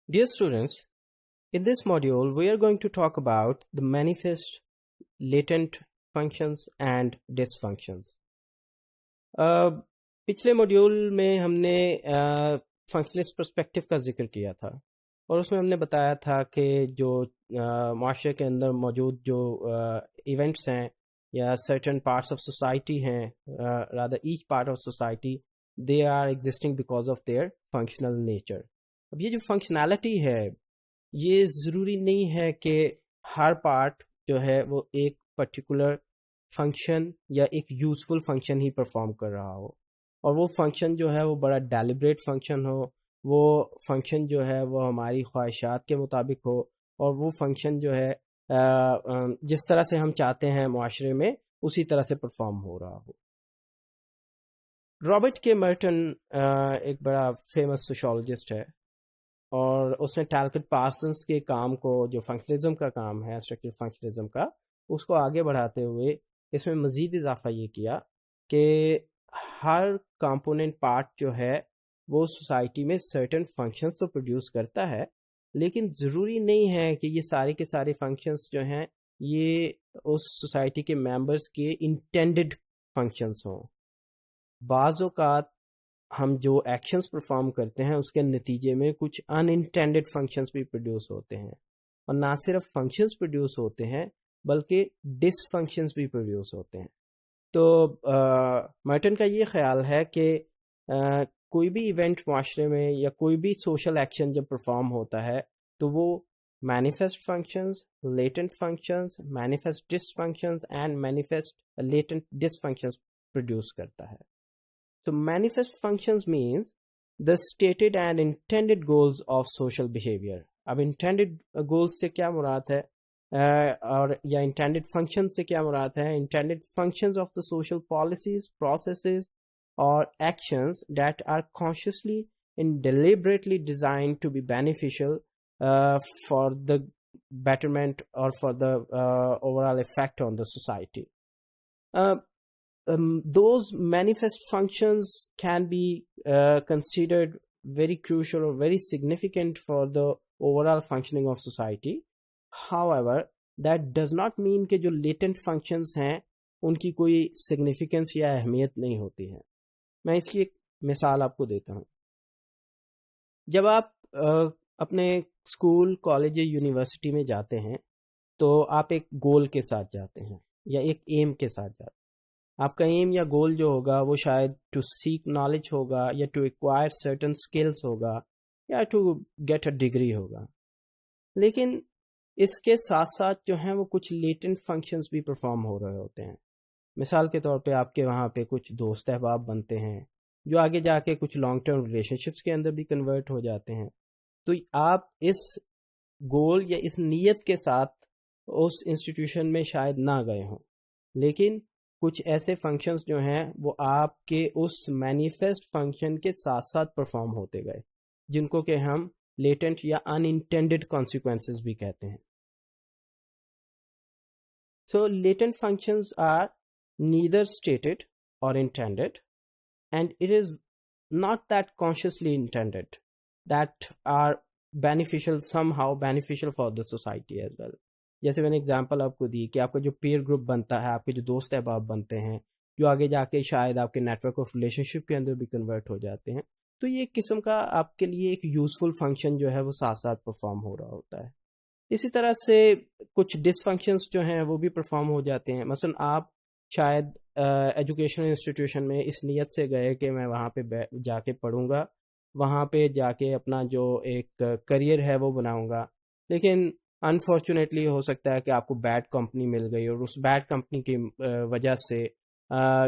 Dear students, in this module we are going to talk about the manifest, latent functions and dysfunctions. پچھلے module میں ہم نے functionalist perspective کا ذکر کیا تھا اور اس میں ہم نے بتایا تھا کہ جو معاشرے کے اندر موجود جو ایونٹس ہیں یا سرٹن پارٹس آف سوسائٹی ہیں rather each part of society they are existing because of their functional nature. اب یہ جو فنکشنالٹی ہے یہ ضروری نہیں ہے کہ ہر پارٹ جو ہے وہ ایک پرٹیکولر فنکشن یا ایک یوزفل فنکشن ہی پرفارم کر رہا ہو، اور وہ فنکشن جو ہے وہ بڑا ڈیلیبریٹ فنکشن ہو، وہ فنکشن جو ہے وہ ہماری خواہشات کے مطابق ہو، اور وہ فنکشن جو ہے جس طرح سے ہم چاہتے ہیں معاشرے میں اسی طرح سے پرفارم ہو رہا ہو. رابرٹ کے مرٹن ایک بڑا فیمس سوشولوجسٹ ہے، اور اس نے ٹالکٹ پارسنس کے کام کو جو فنکشنلزم کا کام ہے اسٹرکچرل فنکشنلزم کا، اس کو آگے بڑھاتے ہوئے اس میں مزید اضافہ یہ کیا کہ ہر کمپوننٹ پارٹ جو ہے وہ سوسائٹی میں سرٹن فنکشنز تو پروڈیوس کرتا ہے، لیکن ضروری نہیں ہے کہ یہ سارے کے سارے فنکشنز جو ہیں یہ اس سوسائٹی کے ممبرز کے انٹینڈڈ فنکشنز ہوں. بعض اوقات ہم جو ایکشنز پرفارم کرتے ہیں اس کے نتیجے میں کچھ ان انٹینڈڈ فنکشنز بھی پروڈیوس ہوتے ہیں، اور نہ صرف فنکشنز پروڈیوس ہوتے ہیں بلکہ ڈس فنکشنز بھی پروڈیوس ہوتے ہیں. تو مرٹن کا یہ خیال ہے کہ کوئی بھی ایونٹ معاشرے میں یا کوئی بھی سوشل ایکشن جب پرفارم ہوتا ہے تو وہ manifest functions, latent functions, manifest dysfunctions and manifest latent dysfunctions produce کرتا ہے. So manifest functions means the stated and intended goals of social behavior. اب intended goals سے کیا مراد ہے اور یا intended functions سے کیا مراد ہے؟ Intended functions of the social policies, processes or actions that are consciously and deliberately designed to be beneficial for the betterment or for the overall effect on the society. Those manifest functions can be considered very crucial or very significant for the overall functioning of society. However, that does not mean کہ جو latent functions ہیں ان کی کوئی significance یا اہمیت نہیں ہوتی ہے. میں اس کی ایک مثال آپ کو دیتا ہوں. جب آپ اپنے اسکول، کالج یا یونیورسٹی میں جاتے ہیں تو آپ ایک گول کے ساتھ جاتے ہیں یا ایک ایم کے ساتھ جاتے ہیں. آپ کا ایم یا گول جو ہوگا وہ شاید ٹو سیک نالج ہوگا یا ٹو ایکوائر سرٹن اسکلس ہوگا یا ٹو گیٹ اے ڈگری ہوگا. لیکن اس کے ساتھ ساتھ جو ہیں وہ کچھ لیٹنٹ فنکشنز بھی پرفارم ہو رہے ہوتے ہیں. مثال کے طور پہ آپ کے وہاں پہ کچھ دوست احباب بنتے ہیں جو آگے جا کے کچھ لانگ ٹرم ریلیشن شپس کے اندر بھی کنورٹ ہو جاتے ہیں. تو آپ اس گول یا اس نیت کے ساتھ اس انسٹیٹیوشن میں شاید نہ گئے ہوں، لیکن کچھ ایسے فنکشنز جو ہیں وہ آپ کے اس مینیفیسٹ فنکشن کے ساتھ ساتھ پرفارم ہوتے گئے، جن کو کہ ہم لیٹنٹ یا ان انٹینڈڈ کانسیکوینسز بھی کہتے ہیں. So latent functions are neither stated or intended, and it is not that consciously intended that are beneficial somehow beneficial for the society as well. جیسے میں نے اگزامپل آپ کو دی کہ آپ کا جو پیئر گروپ بنتا ہے، آپ کے جو دوست احباب بنتے ہیں جو آگے جا کے شاید آپ کے نیٹ ورک آف ریلیشن شپ کے اندر بھی کنورٹ ہو جاتے ہیں، تو یہ ایک قسم کا آپ کے لیے ایک یوزفل فنکشن جو ہے وہ ساتھ ساتھ پرفارم ہو رہا ہوتا ہے. اسی طرح سے کچھ ڈس فنکشنز جو ہیں وہ بھی پرفارم ہو جاتے ہیں. مثلا آپ شاید ایجوکیشنل انسٹیٹیوشن میں اس نیت سے گئے کہ میں وہاں پہ جا کے پڑھوں گا، وہاں پہ جا کے اپنا جو ایک کریئر ہے وہ بناؤں گا، لیکن انفارچونیٹلی ہو سکتا ہے کہ آپ کو بیڈ کمپنی مل گئی اور اس بیڈ کمپنی کی وجہ سے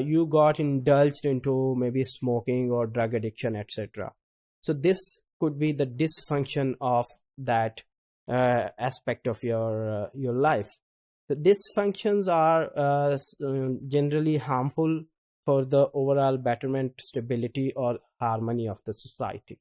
you got indulged into may be smoking or drug addiction etcetera. So this could be the dysfunction of that aspect of your life. The dysfunctions are generally harmful for the overall betterment, stability or harmony of the society.